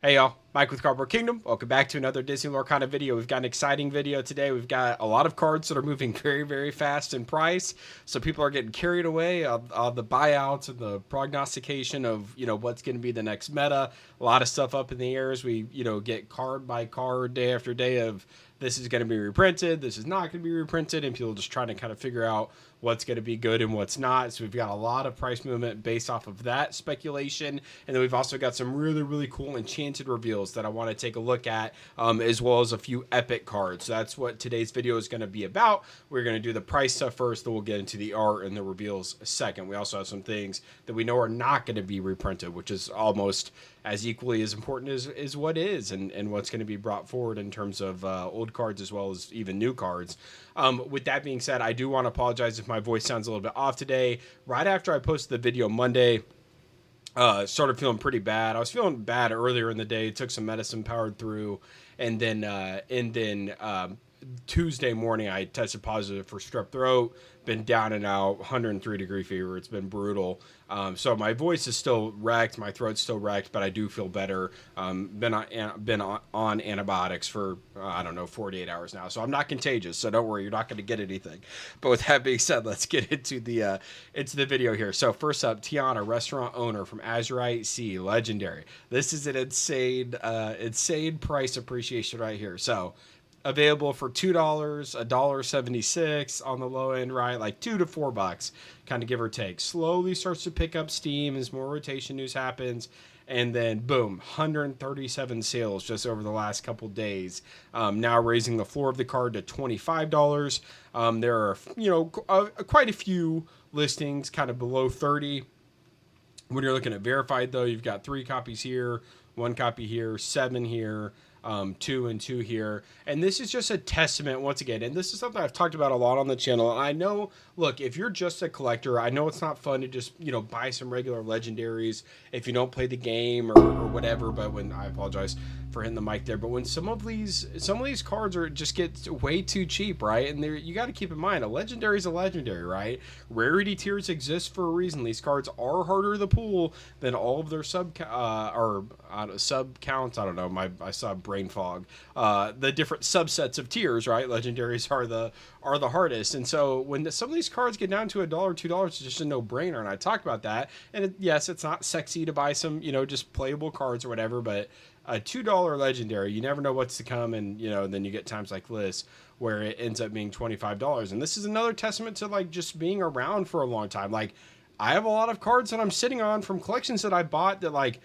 Hey y'all, Mike with Cardboard Kingdom. Welcome back to another Disney Lorcana video. We've got an exciting video today. We've got a lot of cards that are moving very, very fast in price. So people are getting carried away on the buyouts and the prognostication of, what's going to be the next meta. A lot of stuff up in the air as we, get card by card, day after day of this is going to be reprinted, this is not going to be reprinted, and people just trying to kind of figure out what's going to be good and what's not. So we've got a lot of price movement based off of that speculation. And then we've also got some really, really cool Enchanted reveals that I want to take a look at, as well as a few epic cards. So that's what today's video is going to be about. We're going to do the price stuff first, then we'll get into the art and the reveals second. We also have some things that we know are not going to be reprinted, which is almost as equally as important as what is and what's going to be brought forward in terms of old cards as well as even new cards. With that being said, I do want to apologize if my voice sounds a little bit off today. Right after I posted the video Monday, started feeling pretty bad. I was feeling bad earlier in the day, took some medicine, powered through, and then Tuesday morning I tested positive for strep throat. Been down and out, 103-degree fever. It's been brutal. So my voice is still wrecked, my throat's still wrecked, but I do feel better. Been on antibiotics for I don't know 48 hours now, so I'm not contagious. So don't worry, you're not going to get anything. But with that being said, let's get into the video here. So first up, Tiana, restaurant owner from Azurite Sea, legendary. This is an insane price appreciation right here. So available for $2, $1.76 on the low end, right? Like $2 to $4, kind of give or take. Slowly starts to pick up steam as more rotation news happens. And then boom, 137 sales just over the last couple days. Now raising the floor of the card to $25. There are, quite a few listings kind of below 30. When you're looking at verified, though, you've got 3 copies here, 1 copy here, 7 here, 2 and 2 here. And this is just a testament, once again, and this is something I've talked about a lot on the channel. And I know, look, if you're just a collector, I know it's not fun to just, buy some regular legendaries if you don't play the game or whatever. But when, I apologize for hitting the mic there, but when some of these cards are just get way too cheap, right? And you got to keep in mind, a legendary is a legendary, right? Rarity tiers exist for a reason. These cards are harder to pull than all of their sub counts. I don't know. I saw brain fog. The different subsets of tiers, right? Legendaries are the hardest, and so when some of these cards get down to $1, $2, it's just a no-brainer. And I talked about that. And yes, it's not sexy to buy some, just playable cards or whatever, but a $2 legendary, you never know what's to come, and then you get times like this where it ends up being $25. And this is another testament to like just being around for a long time. Like, I have a lot of cards that I'm sitting on from collections that I bought that, like,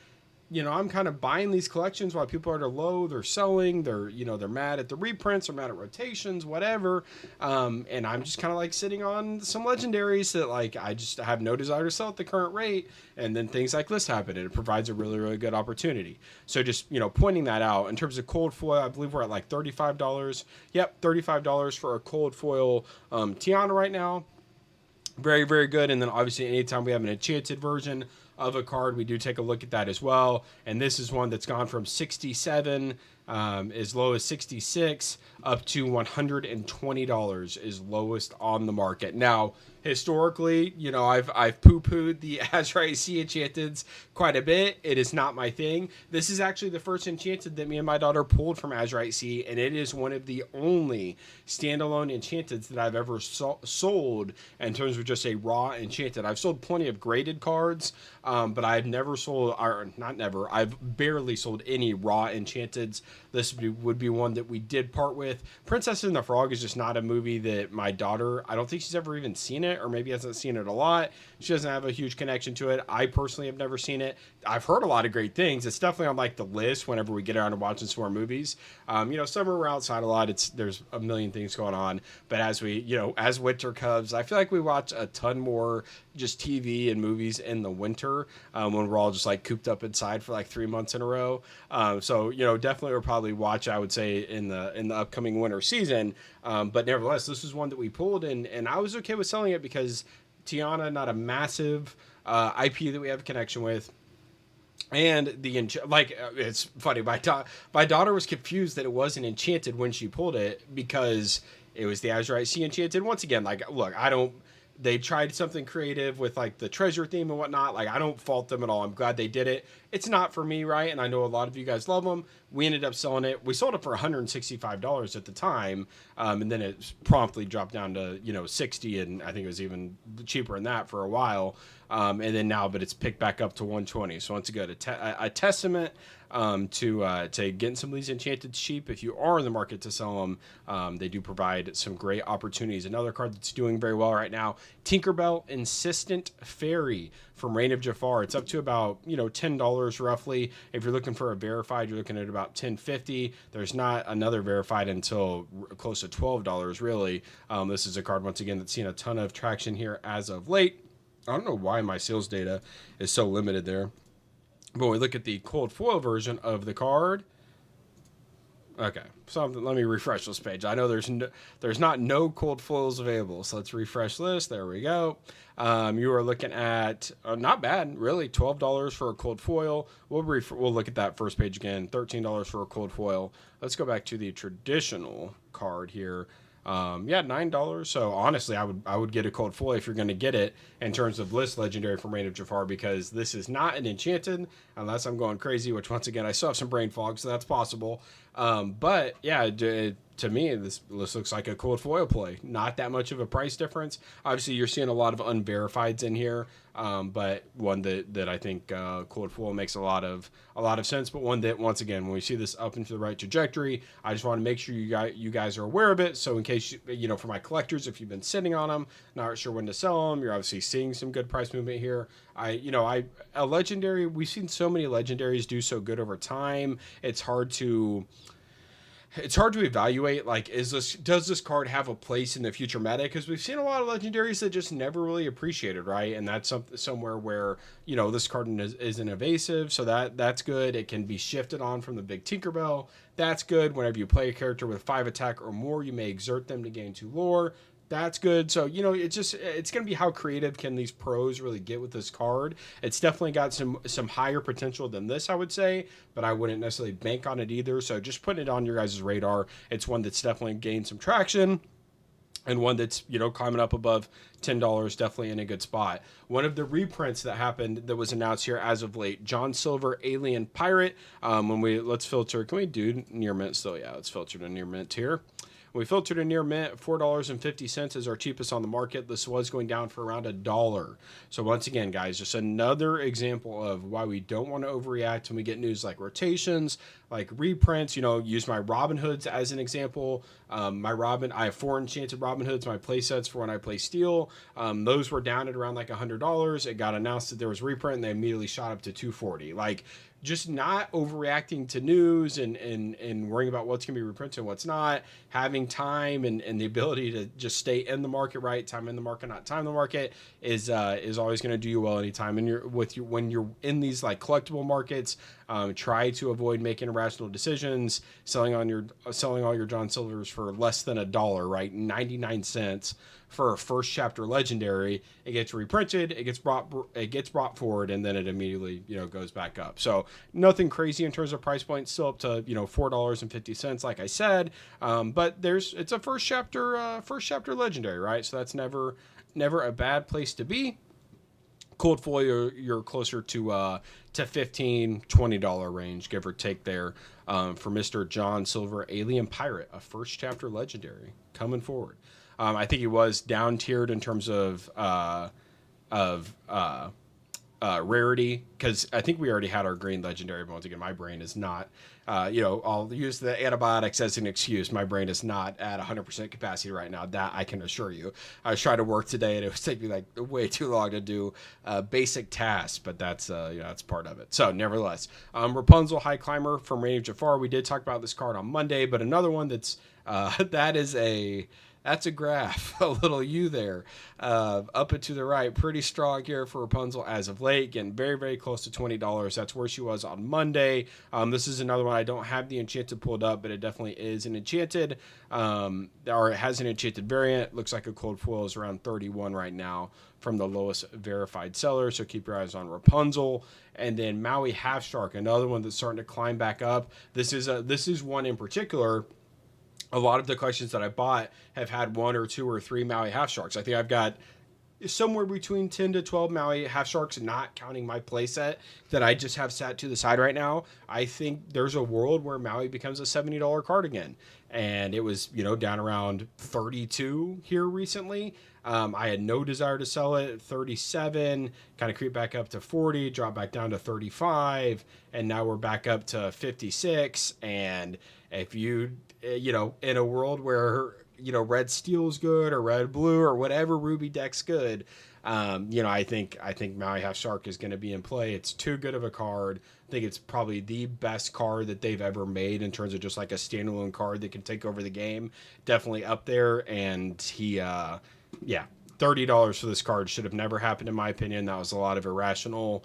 I'm kind of buying these collections while people are low, they're selling, they're mad at the reprints, or mad at rotations, whatever. And I'm just kind of like sitting on some legendaries that, like, I just have no desire to sell at the current rate. And then things like this happen, and it provides a really, really good opportunity. So just, pointing that out. In terms of cold foil, I believe we're at like $35. Yep, $35 for a cold foil Tiana right now. Very, very good. And then obviously anytime we have an enchanted version of a card, we do take a look at that as well. And this is one that's gone from 67, as low as 66, up to $120 is lowest on the market. Now, historically, I've poo-pooed the Azurite Sea Enchanteds quite a bit. It is not my thing. This is actually the first Enchanted that me and my daughter pulled from Azurite Sea, and it is one of the only standalone Enchanteds that I've ever sold in terms of just a raw Enchanted. I've sold plenty of graded cards, but I've never sold, or not never, I've barely sold any raw Enchanteds. This would be one that we did part with. Princess and the Frog is just not a movie that my daughter, I don't think she's ever even seen it, or maybe hasn't seen it a lot. She doesn't have a huge connection to it. I personally have never seen it. I've heard a lot of great things. It's definitely on like the list whenever we get around to watching some more movies. Summer we're outside a lot. There's a million things going on. But as as winter comes, I feel like we watch a ton more just TV and movies in the winter, when we're all just like cooped up inside for like 3 months in a row. So definitely we'll probably watch, I would say, in the upcoming winter season. But nevertheless, this is one that we pulled, and I was okay with selling it because Tiana, not a massive IP that we have a connection with. And it's funny. My daughter was confused that it wasn't Enchanted when she pulled it because it was the Azurite Sea Enchanted. Once again, like, look, they tried something creative with like the treasure theme and whatnot. Like, I don't fault them at all. I'm glad they did it. it's not for me, right? And I know a lot of you guys love them. We ended up selling it. We sold it for $165 at the time, and then it promptly dropped down to 60, and I think it was even cheaper than that for a while. And then now, but it's picked back up to 120. So once again, a testament to getting some of these enchanted cheap. If you are in the market to sell them, they do provide some great opportunities. Another card that's doing very well right now, Tinkerbell Insistent Fairy from Reign of Jafar. It's up to about $10 roughly. If you're looking for a verified, you're looking at about $10.50. There's not another verified until close to $12 really. This is a card once again that's seen a ton of traction here as of late. I don't know why my sales data is so limited there. But when we look at the cold foil version of the card, okay, so let me refresh this page. I know there's not no cold foils available, so let's refresh this. There we go. You are looking at not bad, really, $12 for a cold foil. We'll look at that first page again. $13 for a cold foil. Let's go back to the traditional card here. $9. So honestly, I would get a cold foil if you're going to get it in terms of list legendary from Reign of Jafar, because this is not an enchanted unless I'm going crazy, which once again, I still have some brain fog, so that's possible. But yeah, to me, this looks like a cold foil play. Not that much of a price difference. Obviously, you're seeing a lot of unverifieds in here, but one that I think cold foil makes a lot of sense. But one that, once again, when we see this up into the right trajectory, I just want to make sure you guys are aware of it. So in case for my collectors, if you've been sitting on them, not sure when to sell them, you're obviously seeing some good price movement here. A legendary. We've seen so many legendaries do so good over time. It's hard to evaluate, like, does this card have a place in the future meta? Because we've seen a lot of legendaries that just never really appreciated, right? And that's somewhere where this card isn't evasive, so that's good. It can be shifted on from the big Tinkerbell. That's good. Whenever you play a character with 5 attack or more, you may exert them to gain 2 lore. That's good. So, it's going to be how creative can these pros really get with this card. It's definitely got some higher potential than this, I would say, but I wouldn't necessarily bank on it either. So just putting it on your guys' radar. It's one that's definitely gained some traction, and one that's, climbing up above $10, definitely in a good spot. One of the reprints that happened that was announced here as of late, John Silver Alien Pirate. Let's filter. Can we do near mint still? Yeah, let's filter to near mint here. We filtered a near mint, $4.50 is our cheapest on the market. This was going down for around $1. So once again, guys, just another example of why we don't want to overreact when we get news like rotations, like reprints. Use my Robin Hoods as an example. I have 4 enchanted Robin Hoods, my play sets for when I play Steel. Those were down at around like $100. It got announced that there was reprint, and they immediately shot up to $240. Like, just not overreacting to news and worrying about what's going to be reprinted and what's not. Having time and the ability to just stay in the market, right? Time in the market, not time in the market, is always going to do you well anytime. And when you're in these like collectible markets, try to avoid making irrational decisions, selling all your John Silvers for less than $1, right? 99 cents for a first chapter legendary. It gets reprinted, it gets brought forward, and then it immediately goes back up. So nothing crazy in terms of price point, still up to $4.50, like I said. But it's a first chapter legendary, right? So that's never a bad place to be. Cold foil, you're closer to $15-20 range, give or take there, for Mr. John Silver Alien Pirate, a first chapter legendary coming forward. I think he was down tiered in terms of rarity, because I think we already had our green legendary, but once again, my brain is not, I'll use the antibiotics as an excuse. My brain is not at 100% capacity right now. That I can assure you. I was trying to work today, and it was taking me like way too long to do basic tasks, but that's part of it. So nevertheless, Rapunzel High Climber from Reign of Jafar. We did talk about this card on Monday, but another one that's that's a graph, a little U there, up and to the right. Pretty strong here for Rapunzel as of late, getting very, very close to $20. That's where she was on Monday. This is another one. I don't have the Enchanted pulled up, but it definitely is an Enchanted, or it has an Enchanted variant. Looks like a cold foil is around 31 right now from the lowest verified seller, so keep your eyes on Rapunzel. And then Maui Half Shark, another one that's starting to climb back up. This is one in particular. A lot of the collections that I bought have had 1 or 2 or 3 Maui Half Sharks. I think I've got somewhere between 10 to 12 Maui half sharks, not counting my playset that I just have sat to the side right now. I think there's a world where Maui becomes a $70 card again. And it was, down around 32 here recently. I had no desire to sell it at 37, kind of creep back up to 40, drop back down to 35, and now we're back up to 56. And if in a world where, red steel's good or red blue or whatever ruby deck's good, I think Maui Half Shark is going to be in play. It's too good of a card. I think it's probably the best card that they've ever made in terms of just like a standalone card that can take over the game. Definitely up there. And $30 for this card should have never happened in my opinion. That was a lot of irrational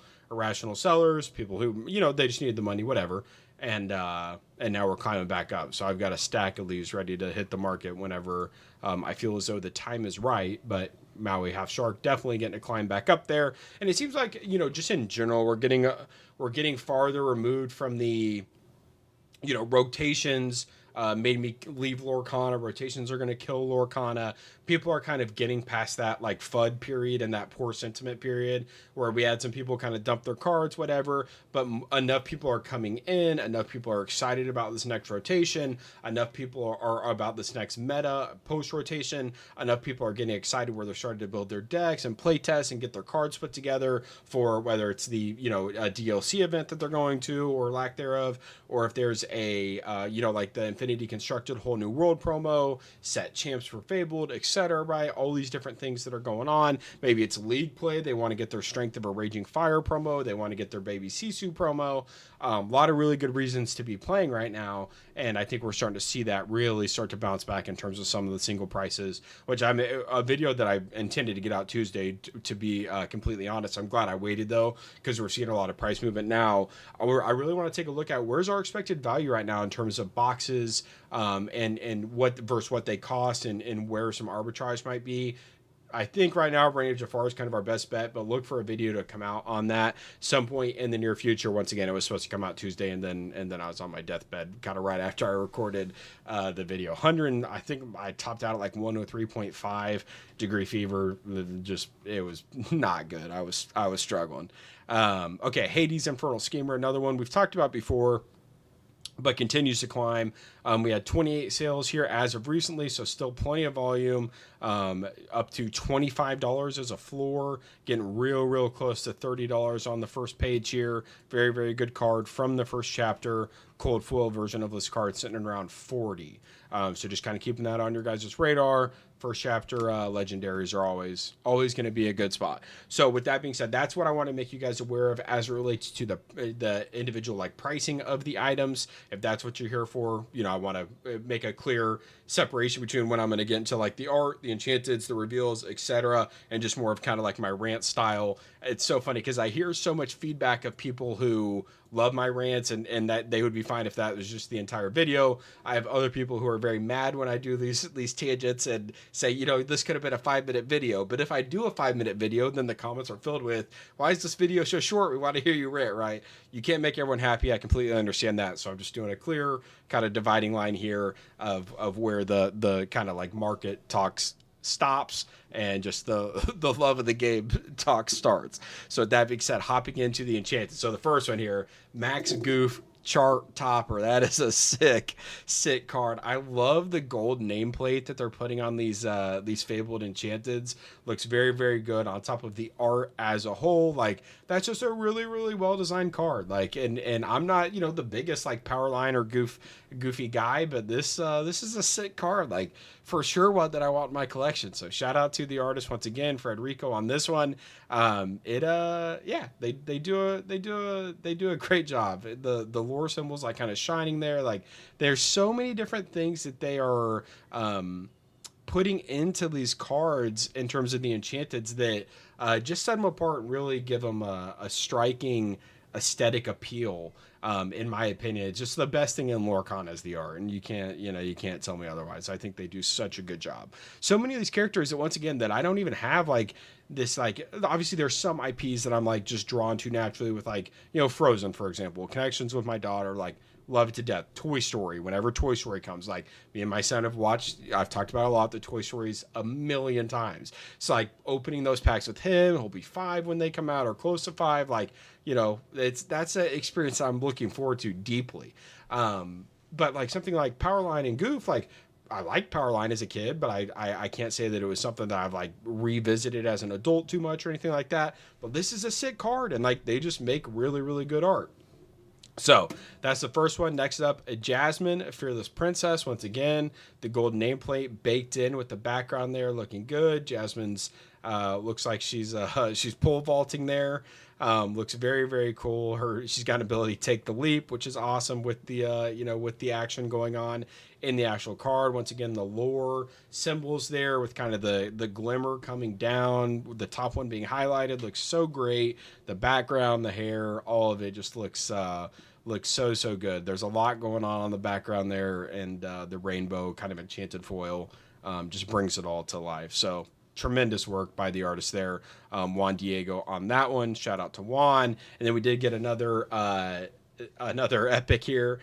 sellers, people who, they just needed the money, whatever. And now we're climbing back up. So I've got a stack of these ready to hit the market whenever I feel as though the time is right. But Maui Half Shark definitely getting to climb back up there. And it seems like, just in general, we're getting farther removed from the, rotations. Made me leave Lorcana. Rotations are going to kill Lorcana. People are kind of getting past that like FUD period and that poor sentiment period where we had some people kind of dump their cards, whatever, but enough people are coming in, enough people are excited about this next rotation, enough people are about this next meta post rotation, enough people are getting excited where they're starting to build their decks and play test and get their cards put together for whether it's the, a DLC event that they're going to or lack thereof, or if there's a, like the Infinity Constructed Whole New World promo, set champs for Fabled, etc., right? All these different things that are going on. Maybe it's league play. They want to get their Strength of a Raging Fire promo. They want to get their Baby Sisu promo. A lot of really good reasons to be playing right now. And I think we're starting to see that really start to bounce back in terms of some of the single prices, which I'm a video that I intended to get out Tuesday, to be completely honest. I'm glad I waited though, because we're seeing a lot of price movement now. I really want to take a look at where's our expected value right now in terms of boxes, and what versus what they cost, and where some arbitrage might be. I think right now Rain of Jafar is kind of our best bet, but look for a video to come out on that some point in the near future. Once again, it was supposed to come out Tuesday, and then I was on my deathbed kind of right after I recorded the video. 100, I think I topped out at like 103.5 degree fever. Just, it was not good. I was struggling. Okay, Hades Infernal Schemer, another one we've talked about before, but continues to climb. We had 28 sales here as of recently, so still plenty of volume, up to $25 as a floor, getting real close to $30 on the first page here. Very, very good card from the first chapter. Cold foil version of this card sitting around 40. So just kind of keeping that on your guys' radar. First chapter legendaries are always going to be a good spot. So with that being said, that's what I want to make you guys aware of as it relates to the individual like pricing of the items. If that's what you're here for, I want to make a clear separation between when I'm going to get into like the art, the enchanteds, the reveals, etc., and just more of kind of like my rant style. It's so funny because I hear so much feedback of people who love my rants and that they would be fine if that was just the entire video. I have other people who are very mad when I do these tangents and say, this could have been a 5-minute video. But if I do a 5-minute video, then the comments are filled with, why is this video so short? We want to hear you rant, right? You can't make everyone happy. I completely understand that. So I'm just doing a clear kind of dividing line here of where the kind of like market talks stops and just the love of the game talk starts. So that being said, hopping into the Enchanted. So the first one here, Max Goof chart topper. That is a sick card. I love the gold nameplate that they're putting on these fabled enchanteds. Looks very, very good on top of the art as a whole. Like, that's just a really, really well designed card. Like, and I'm not the biggest like power line or goofy guy, but this is a sick card. Like, for sure one that I want in my collection. So shout out to the artist once again, Frederico, on this one. They do a great job. The lore symbols like kind of shining there. Like, there's so many different things that they are putting into these cards in terms of the enchanteds that just set them apart and really give them a striking aesthetic appeal. In my opinion, it's just the best thing in Lorcana is the art, and you can't tell me otherwise. I think they do such a good job. So many of these characters that, once again, that I don't even have like this, like, obviously there's some IPs that I'm like just drawn to naturally with, like, Frozen, for example, connections with my daughter, like love it to death. Toy Story, whenever Toy Story comes, like me and my son have watched, I've talked about a lot the Toy Stories a million times. So like opening those packs with him, he'll be 5 when they come out or close to 5. Like, that's an experience I'm looking forward to deeply. But like something like Powerline and Goof, like I liked Powerline as a kid, but I can't say that it was something that I've like revisited as an adult too much or anything like that. But this is a sick card, and like they just make really, really good art. So that's the first one. Next up, Jasmine, a Fearless Princess. Once again, the gold nameplate baked in with the background there, looking good. Jasmine's looks like she's pole vaulting there. Looks very, very cool. She's got an ability to take the leap, which is awesome with the with the action going on in the actual card. Once again, the lore symbols there with kind of the glimmer coming down. The top one being highlighted looks so great. The background, the hair, all of it just looks so good. There's a lot going on the background there, and the rainbow kind of enchanted foil just brings it all to life. So tremendous work by the artist there, Juan Diego on that one. Shout out to Juan. And then we did get another epic here,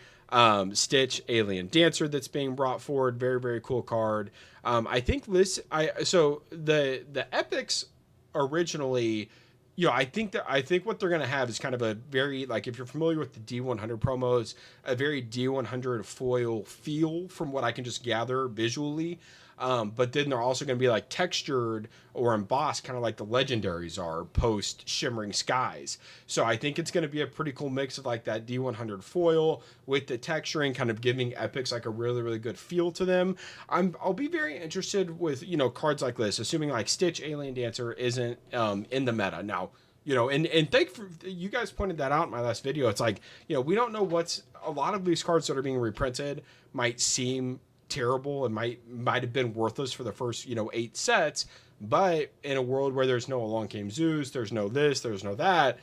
Stitch Alien Dancer, that's being brought forward. Very, very cool card. I think so the epics originally, I think what they're gonna have is kind of a very, like, if you're familiar with the D100 promos, a very D100 foil feel from what I can just gather visually. But then they're also going to be like textured or embossed, kind of like the legendaries are post Shimmering Skies. So I think it's going to be a pretty cool mix of like that D100 foil with the texturing, kind of giving epics like a really, really good feel to them. I'll be very interested with, cards like this, assuming like Stitch Alien Dancer isn't in the meta now. And thank for you guys pointed that out in my last video. It's like, we don't know a lot of these cards that are being reprinted might seem terrible and might have been worthless for the first 8 sets, but in a world where there's no Along Came Zeus, there's no this, there's no that,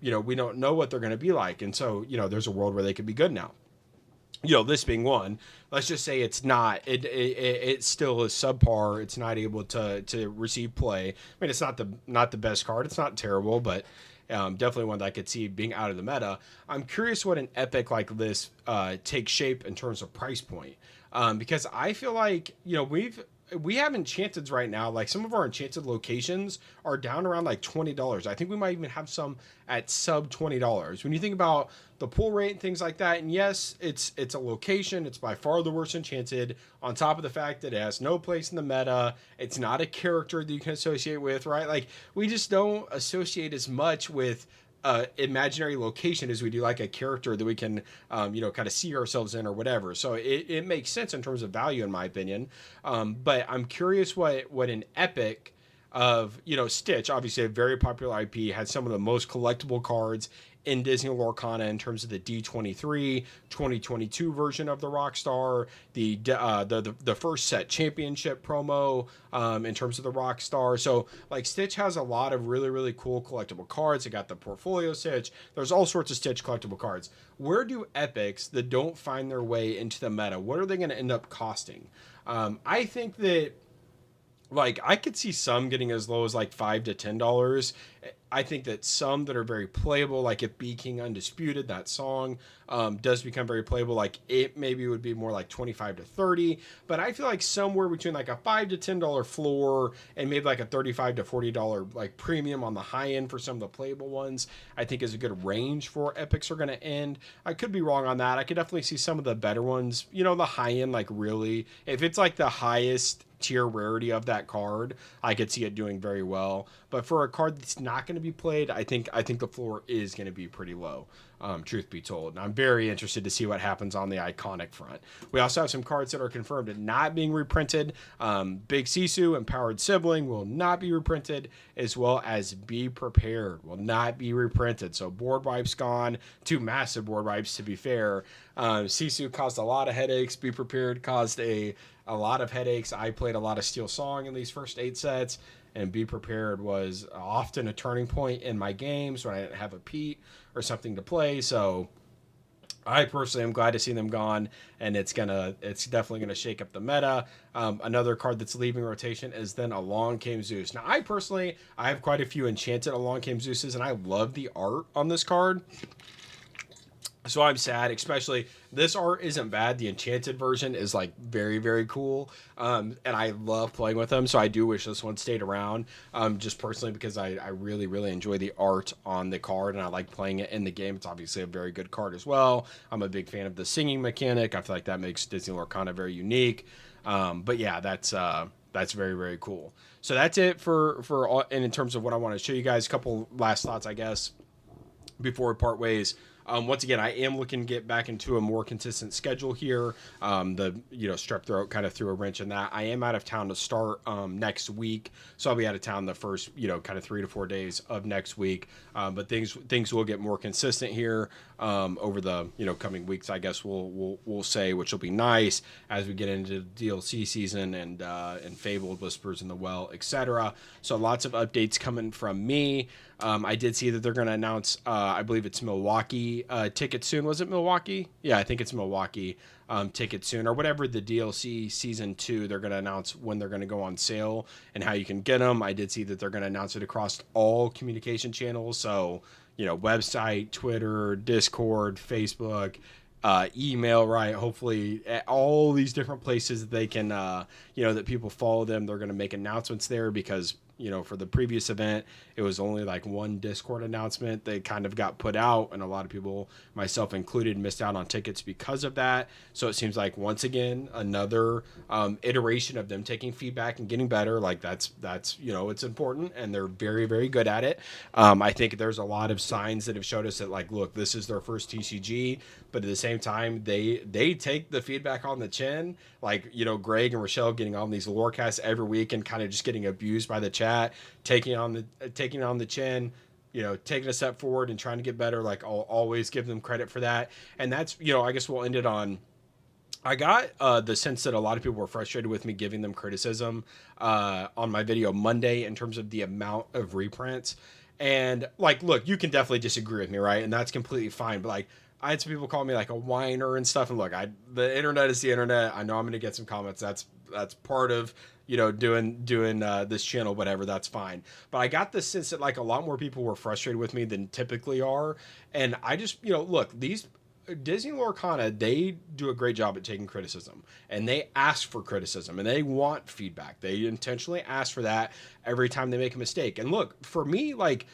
we don't know what they're going to be like, and so there's a world where they could be good now. This being one, let's just say it's not, it still is subpar. It's not able to receive play. I mean, it's not the best card. It's not terrible, but definitely one that I could see being out of the meta. I'm curious what an epic like this takes shape in terms of price point. Because I feel like, we have enchanteds right now. Like some of our enchanted locations are down around like $20. I think we might even have some at sub $20. When you think about the pull rate and things like that, and yes, it's a location. It's by far the worst enchanted, on top of the fact that it has no place in the meta. It's not a character that you can associate with, right? Like we just don't associate as much with imaginary location as we do like a character that we can kind of see ourselves in or whatever. So it makes sense in terms of value, in my opinion. But I'm curious what an epic of Stitch, obviously a very popular IP, had some of the most collectible cards in Disney Lorcana in terms of the D23 2022 version of the Rockstar, the first set championship promo in terms of the Rockstar. So like Stitch has a lot of really, really cool collectible cards. They got the portfolio Stitch. There's all sorts of Stitch collectible cards. Where do epics that don't find their way into the meta, what are they going to end up costing? I think that, like, I could see some getting as low as like $5 to $10. I think that some that are very playable, like if Be King Undisputed, that song, does become very playable, like it maybe would be more like 25 to 30. But I feel like somewhere between like a $5 to $10 floor and maybe like a $35 to $40 like premium on the high end for some of the playable ones, I think is a good range for epics are going to end. I could be wrong on that. I could definitely see some of the better ones, the high end, like really, if it's like the highest tier rarity of that card, I could see it doing very well. But for a card that's not going to be played, I think the floor is going to be pretty low, truth be told. And I'm very interested to see what happens on the iconic front. We also have some cards that are confirmed and not being reprinted. Big Sisu, Empowered Sibling, will not be reprinted, as well as Be Prepared will not be reprinted. So board wipes gone, 2 massive board wipes to be fair. Sisu caused a lot of headaches. Be Prepared caused a lot of headaches. I played a lot of Steel Song in these first 8 sets, and Be Prepared was often a turning point in my games when I didn't have a Pete or something to play. So I personally am glad to see them gone, and it's definitely gonna shake up the meta. Another card that's leaving rotation is then Along Came Zeus. Now I have quite a few enchanted Along Came Zeuses, and I love the art on this card. So I'm sad, especially this art isn't bad. The Enchanted version is like very, very cool. And I love playing with them. So I do wish this one stayed around. Just personally because I really, really enjoy the art on the card and I like playing it in the game. It's obviously a very good card as well. I'm a big fan of the singing mechanic. I feel like that makes Disney Lorcana very unique. But yeah, that's very, very cool. So that's it for all, and in terms of what I want to show you guys, a couple last thoughts, I guess, before we part ways. Once again, I am looking to get back into a more consistent schedule here. The strep throat kind of threw a wrench in that. I am out of town to start next week, so I'll be out of town the first kind of 3 to 4 days of next week. But things will get more consistent here over the coming weeks. I guess we'll say, which will be nice as we get into DLC season and Fabled, Whispers in the Well, etc. So lots of updates coming from me. I did see that they're going to announce, I believe it's Milwaukee tickets soon. Was it Milwaukee? Yeah, I think it's Milwaukee tickets soon, or whatever the DLC season 2. They're going to announce when they're going to go on sale and how you can get them. I did see that they're going to announce it across all communication channels. So, website, Twitter, Discord, Facebook, email, right? Hopefully at all these different places that they can, that people follow them. They're going to make announcements there because, for the previous event, it was only like one Discord announcement. They kind of got put out, and a lot of people, myself included, missed out on tickets because of that. So it seems like once again another iteration of them taking feedback and getting better. Like that's it's important, and they're very, very good at it. I think there's a lot of signs that have showed us that like, look, this is their first TCG, but at the same time, they take the feedback on the chin. Like Greg and Rochelle getting on these lorecasts every week and kind of just getting abused by the chat, taking on the chin, taking a step forward and trying to get better. Like I'll always give them credit for that. And that's, I guess we'll end it on. I got the sense that a lot of people were frustrated with me giving them criticism on my video Monday in terms of the amount of reprints. And like, look, you can definitely disagree with me, right? And that's completely fine. But like, I had some people call me like a whiner and stuff. And look, the internet is the internet. I know I'm going to get some comments. That's part of doing this channel, whatever. That's fine. But I got the sense that like a lot more people were frustrated with me than typically are. And I just look, these Disney Lorcana, they do a great job at taking criticism, and they ask for criticism, and they want feedback. They intentionally ask for that every time they make a mistake. And look, for me, like,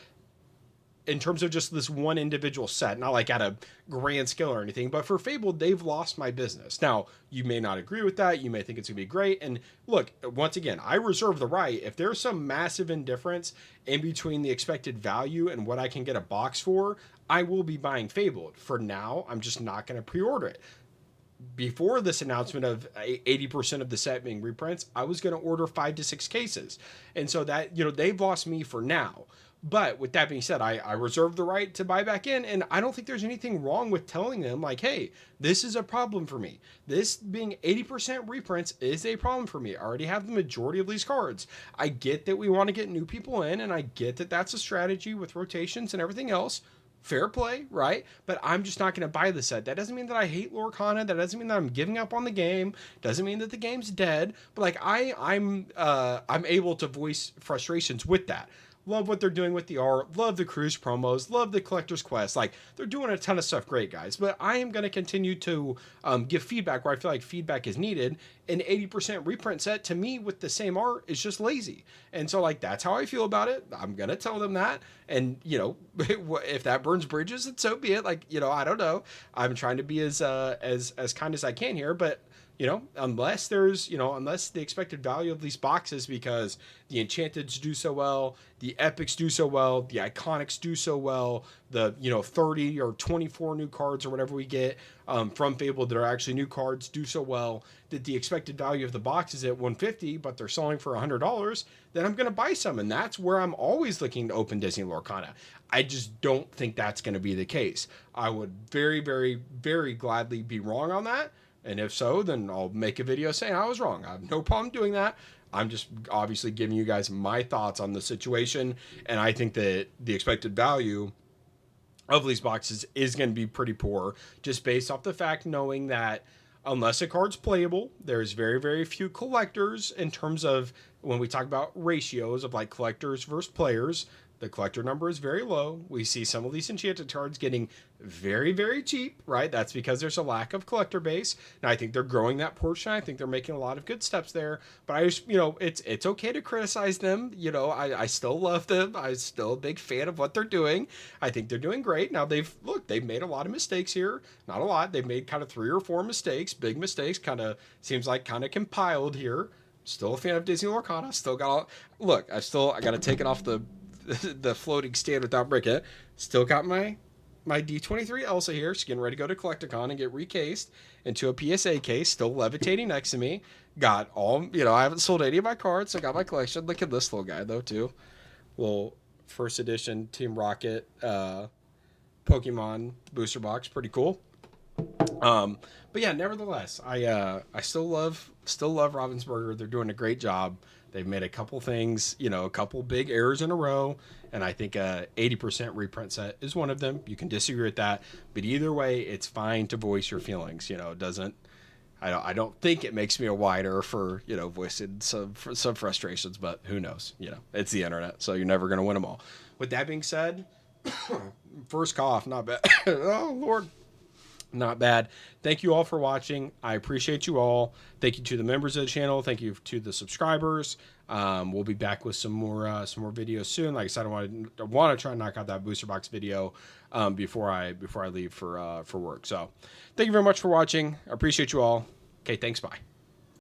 in terms of just this one individual set, not like at a grand scale or anything, but for Fabled, they've lost my business. Now, you may not agree with that. You may think it's going to be great. And look, once again, I reserve the right. If there's some massive indifference in between the expected value and what I can get a box for, I will be buying Fabled. For now, I'm just not going to pre-order it. Before this announcement of 80% of the set being reprints, I was going to order 5 to 6 cases. And so that, they've lost me for now. But with that being said, I reserve the right to buy back in, and I don't think there's anything wrong with telling them, like, hey, this is a problem for me. This being 80% reprints is a problem for me. I already have the majority of these cards. I get that we want to get new people in, and I get that that's a strategy with rotations and everything else. Fair play, right? But I'm just not going to buy the set. That doesn't mean that I hate Lorcana. That doesn't mean that I'm giving up on the game. Doesn't mean that the game's dead. But like I'm able to voice frustrations with that. Love what they're doing with the art. Love the cruise promos. Love the collector's quest. Like, they're doing a ton of stuff great, guys. But I am going to continue to give feedback where I feel like feedback is needed. An 80% reprint set, to me, with the same art, is just lazy. And so, like, that's how I feel about it. I'm going to tell them that. And, if that burns bridges, then so be it. Like, I don't know. I'm trying to be as kind as I can here. But unless unless the expected value of these boxes, because the Enchanteds do so well, the Epics do so well, the Iconics do so well, the 30 or 24 new cards or whatever we get from Fable that are actually new cards do so well, that the expected value of the box is at $150, but they're selling for $100, then I'm going to buy some. And that's where I'm always looking to open Disney Lorcana. I just don't think that's going to be the case. I would very, very, very gladly be wrong on that. And if so, then I'll make a video saying I was wrong. I have no problem doing that. I'm just obviously giving you guys my thoughts on the situation. And I think that the expected value of these boxes is going to be pretty poor, just based off the fact knowing that unless a card's playable, there's very, very few collectors in terms of when we talk about ratios of like collectors versus players. The collector number is very low. We see some of these enchanted cards getting very, very cheap, right? That's because there's a lack of collector base. And I think they're growing that portion. I think they're making a lot of good steps there. But I just, it's okay to criticize them. I still love them. I'm still a big fan of what they're doing. I think they're doing great. Now they've made a lot of mistakes here. Not a lot. They've made kind of 3 or 4 mistakes, big mistakes, seems like compiled here. Still a fan of Disney Lorcana. Still got I got to take it off the floating stand without breaking it. Still got my D23 Elsa here. She's getting ready to go to Collecticon and get recased into a PSA case. Still levitating next to me. Got all, I haven't sold any of my cards. So I got my collection. Look at this little guy though too. Little first edition Team Rocket Pokemon booster box. Pretty cool. But yeah, nevertheless, I still love Ravensburger. They're doing a great job. They've made a couple things, a couple big errors in a row, and I think a 80% reprint set is one of them. You can disagree with that, but either way, it's fine to voice your feelings. It doesn't. I don't think it makes me a whiner for voicing some frustrations, but who knows? It's the internet, so you're never gonna win them all. With that being said, first cough, not bad. Oh Lord. Not bad. Thank you all for watching. I appreciate you all. Thank you to the members of the channel. Thank you to the subscribers. We'll be back with some more videos soon. Like I said, I want to try and knock out that booster box video before I leave for work. So thank you very much for watching. I appreciate you all. Okay, thanks. Bye.